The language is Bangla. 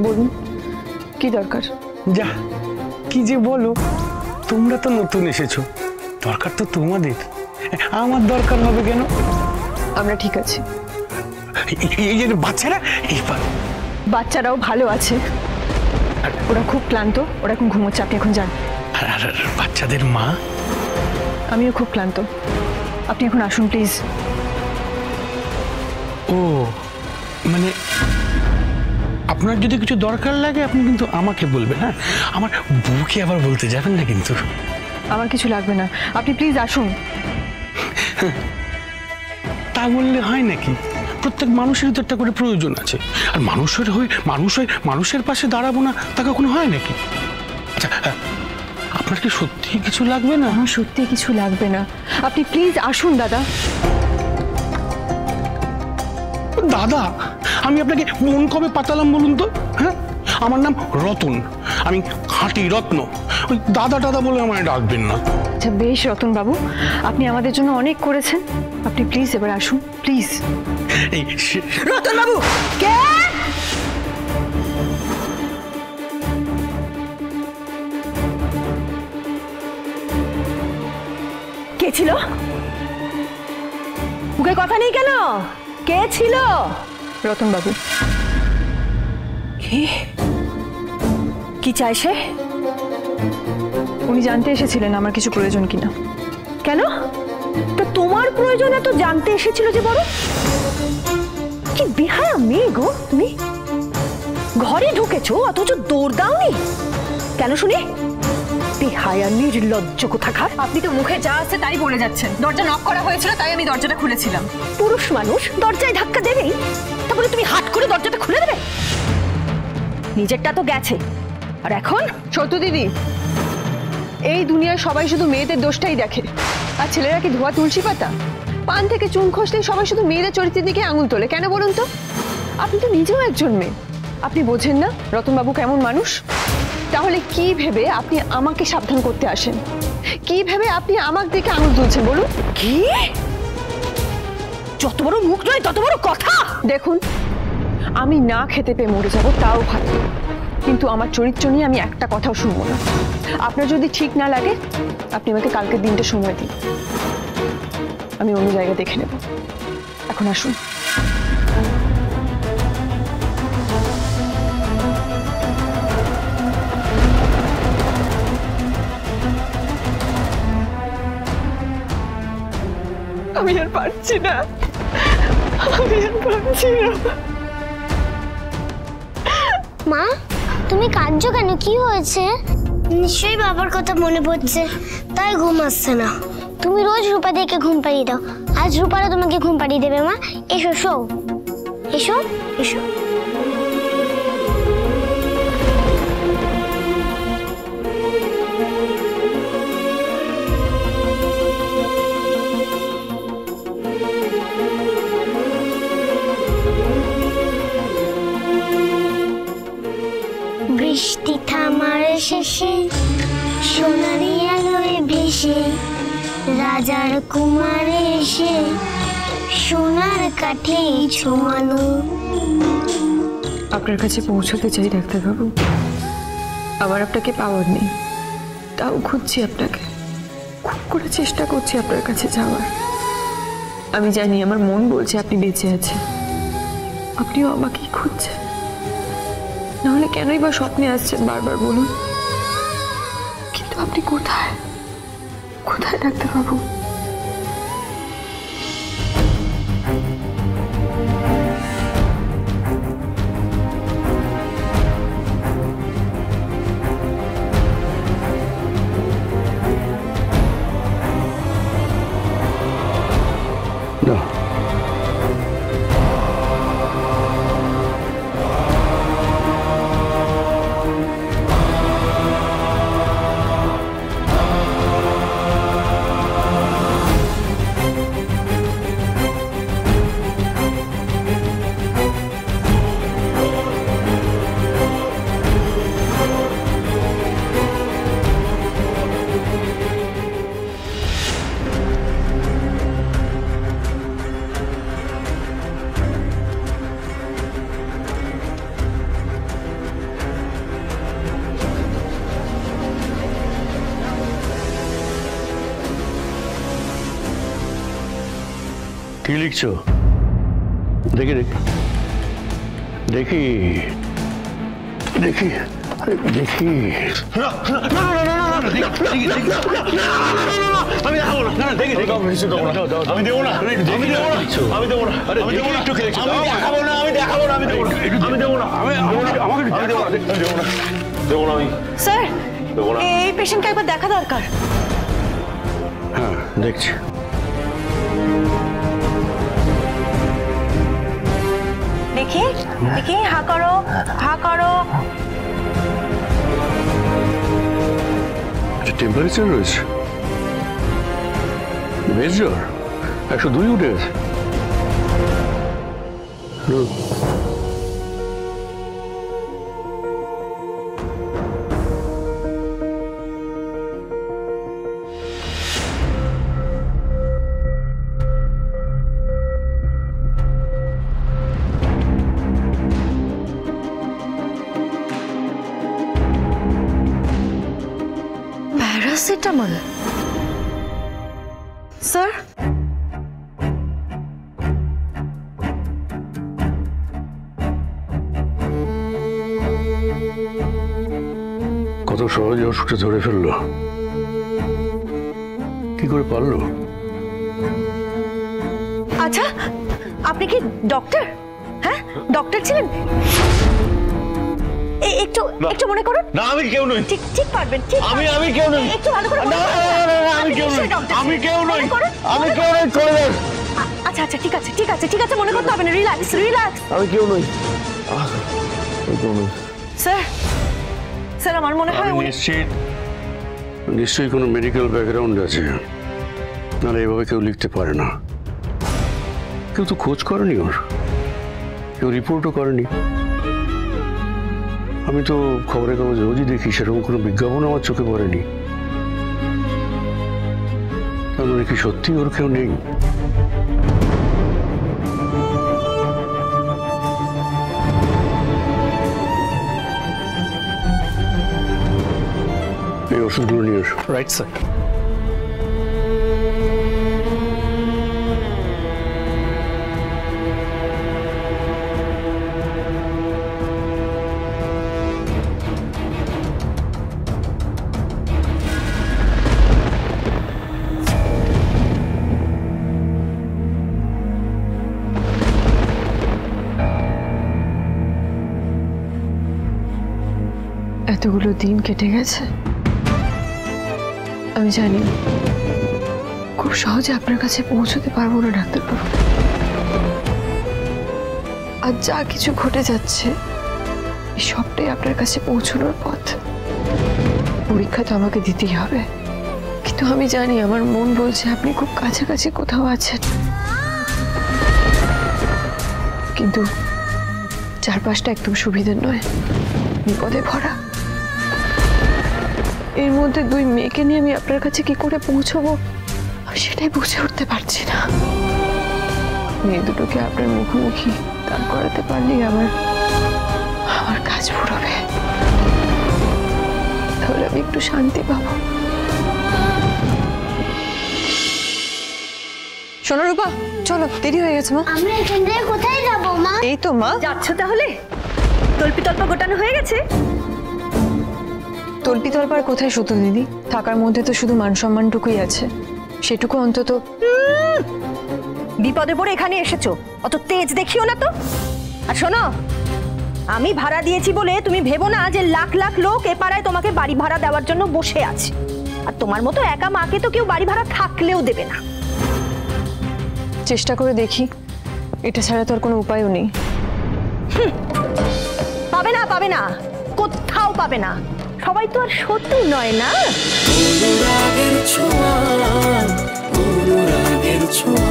বলুন কি দরকার? যা কি যে বলো, তোমরা তো নতুন এসেছো, দরকার তো তোমাদের, আমার দরকার হবে কেন? আমরা ঠিক আছি। এই যে বাচ্চারা, এইবার বাচ্চারাও ভালো আছে, ওরা খুব ক্লান্ত, ওরা এখন ঘুমোচ্ছে, আপনি এখন যান। আর বাচ্চাদের মা? আমিও খুব ক্লান্ত, আপনি এখন আসুন প্লিজ। ও মানে আপনার যদি কিছু দরকার লাগে আপনি কিন্তু আমাকে বলবেন, হ্যাঁ? আমার বউকে আবার বলতে যাবেন না কিন্তু। আমার কিছু লাগবে না, আপনি প্লিজ আসুন। তা বললে হয় নাকি? প্রত্যেক মানুষেরই তো একটা করে প্রয়োজন আছে, আর মানুষের হয়ে মানুষের পাশে দাঁড়াবো না তা কখনো হয় নাকি? আচ্ছা আপনার কি সত্যি কিছু লাগবে না? আমার সত্যি কিছু লাগবে না, আপনি প্লিজ আসুন দাদা। দাদা, আমি আপনাকে মন কবে পাতালাম বলুন তো? হ্যাঁ, আমার নাম রতন, আমি খাঁটি রত্ন, ওই দাদা দাদা বলে আমায় ডাকবেন না। আচ্ছা বেশ রতন বাবু, আপনি আমাদের জন্য অনেক করেছেন, আপনি প্লিজ এবার আসুন প্লিজ। এই রতন বাবু কে? কে ছিল? মুখে কথা নেই কেন? কে ছিল? রতন বাবু। কি চাই সে? উনি জানতে এসেছিলেন আমার কিছু প্রয়োজন কিনা। কেন? তো তোমার প্রয়োজন তো জানতে এসেছিল যে বড়? কি বেহায়া মেয়ে গো তুমি, ঘরে ঢুকেছো অথচ দৌড় দাওনি কেন শুনি? বেহায়া নির্লজ্জ কোথাকার। আপনি তো মুখে যা আছে তাই বলে যাচ্ছেন। দরজা নক করা হয়েছিল তাই আমি দরজাটা খুলেছিলাম। পুরুষ মানুষ দরজায় ধাক্কা দেবেই, তারপরে তুমি হাত করে দরজাটা খুলে দেবে? নিজেরটা তো গেছে, আর এখন? সত্য দিদি, এই দুনিয়ায় সবাই শুধু মেয়েদের দোষটাই দেখে, আর ছেলেরা কি ধোয়া তুলসী পাতা? পান থেকে চুন খসলেই সবাই শুধু মেয়েদের চরিত্রের দিকে আঙুল তোলে। কেন বলুন তো? আপনি তো নিজেও একজন মেয়ে, আপনি বোঝেন না রতনবাবু কেমন মানুষ? তাহলে কি ভেবে আপনি আমাকে সাবধান করতে আসেন? কি ভেবে আপনি আমার দিকে আঙুল তুলছেন বলুন? কি? যত বড় মুখ নয় তত বড় কথা। দেখুন, আমি না খেতে পেয়ে মরে যাব তাও ভালো, কিন্তু আমার চরিত্র নিয়ে আমি একটা কথাও শুনবো না। আপনার যদি ঠিক না লাগে আপনি আমাকে কালকের দিনটা সময় দিন, আমি অন্য জায়গা দেখে নেব। এখন আসুন। আমি আর পারছি না, আমি আর পারছি না। মা, তুমি কাঁদছো কেন? কি হয়েছে? নিশ্চয়ই বাবার কথা মনে পড়ছে, তাই ঘুম আসছে না। তুমি রোজ রূপা দিকে ঘুম পাড়িয়ে দাও, আজ রূপারা তোমাকে ঘুম পাড়িয়ে দেবে। মা এসো, শো, এসো এসো। বৃষ্টি থামার শেষে সোনালি আলোয় ভেসে রাজার কুমারে এসে সোনার কাঠে ছোঁয়ানো। আপনার কাছে পৌঁছতে চাই ডাক্তারবাবু, আমার আপনাকে পাওয়ার নেই, তাও খুঁজছি আপনাকে, খুব করে চেষ্টা করছি আপনার কাছে যাওয়ার। আমি জানি আমার মন বলছে আপনি বেঁচে আছেন, আপনিও আমাকেই খুঁজছেন, নাহলে কেনই বা স্বপ্নে আসছেন বারবার বলুন? কিন্তু আপনি কোথায়, কোথায় ডাক্তারবাবু? কি লিখছো? দেখি দেখি দেখি দেখি আরে দেখি। আমি দেবো না, দেখি দেখি আমি দেবো না, আমি দেবো না, আমি দেবো না, আরে দেখি একটু কি লিখছো? আমি দেখাবো না, আমি দেখাবো না, আমি দেবো না, আমি দেবো না, আমি দেবো না, আমাকে দেবো না, দেবো না, দেবো না আমি। স্যার দেবো না। এই পেশেন্টকে একবার দেখা দরকার। হ্যাঁ দেখছি। দেখি দেখি, হা করো, হা করো। টেম্পারেচার রয়েছে, বেশ জ্বর 102 উঠে গেছে। Paracetamol sir? কত সহজে ওষুধটা ধরে ফেললো, কি করে পারলো? আচ্ছা, আপনি কি ডক্টর? হ্যাঁ, ডক্টর ছিলেন? একটু একটু মনে করুন। না আমি কেউ নই। ঠিক ঠিক পারবেন, ঠিক আমি কেউ নই। একটু ভালো করে না আমি কেউ নই, আমি কেউ নই, আমি কেউ নই, চলে যান। আচ্ছা আচ্ছা, ঠিক আছে ঠিক আছে ঠিক আছে, মনে করতে হবে না, রিল্যাক্স রিল্যাক্স। আমি কেউ নই, আমি কেউ নই। স্যার স্যার আমার মনে হয় আমি নিশ্চয়ই কোনো মেডিকেল ব্যাকগ্রাউন্ড আছে, নাহলে এভাবে কেউ লিখতে পারে না। কেউ তো খোঁজ করেনি ওর, কেউ রিপোর্টও করেনি। আমি তো খবরের কাগজ রোজই দেখি, সেরকম কোনো বিজ্ঞাপন আমার চোখে পড়েনি। তার মানে কি সত্যি ওর কেউ নেই? এই ওষুধগুলো নিয়ে এসো। Right sir. এতগুলো দিন কেটে গেছে, আমি জানি খুব সহজে আপনার কাছে পৌঁছতে পারবো না ডাক্তারবাবু। আর যা কিছু ঘটে যাচ্ছে এই সবটাই আপনার কাছে পৌঁছানোর পথ। পরীক্ষা তো আমাকে দিতেই হবে, কিন্তু আমি জানি আমার মন বলছে আপনি খুব কাছাকাছি কোথাও আছেন, কিন্তু চারপাশটা একদম সুবিধার নয়, বিপদে ভরা। এর মধ্যে দুই মেয়েকে নিয়ে আমি আপনার কাছে কি করে পৌঁছবো সেটাই বুঝে উঠতে পারছি না। মেয়ে দুটোকে আপনার মুখোমুখি দাঁড় করাতে পারলেই আমার কাজ ফুরবে, তাহলে আমি একটু শান্তি পাবো। শোনো রূপা, চলো, দেরি হয়ে গেছে মা। আমরা এখান থেকে কোথায় যাবো মা? এই তো মা যাচ্ছ তাহলে? তল্পি তল্পা গোটানো হয়ে গেছে? তল্পি তল্পার কোথায় সুতো দিদি, থাকার মধ্যে তো শুধু মান সম্মানটুকুই আছে, সেটুকু অন্তত। বিপদে পড়ে এখানে এসেছো, অত তেজ দেখিও না তো। আর শোনো, আমি ভাড়া দিয়েছি বলে তুমি ভেবো না যে লাখ লাখ লোক এ পাড়ায় তোমাকে বাড়ি ভাড়া দেওয়ার জন্য বসে আছে। আর তোমার মতো একা মাকে তো কেউ বাড়ি ভাড়া থাকলেও দেবে না। চেষ্টা করে দেখি, এটা ছাড়া তো আর কোনো উপায়ও নেই। পাবে না, পাবে না, কোথাও পাবে না। সবাই তো আর শত্রু নয় না। অনুরাগের ছোঁয়া, অনুরাগের ছোঁয়া।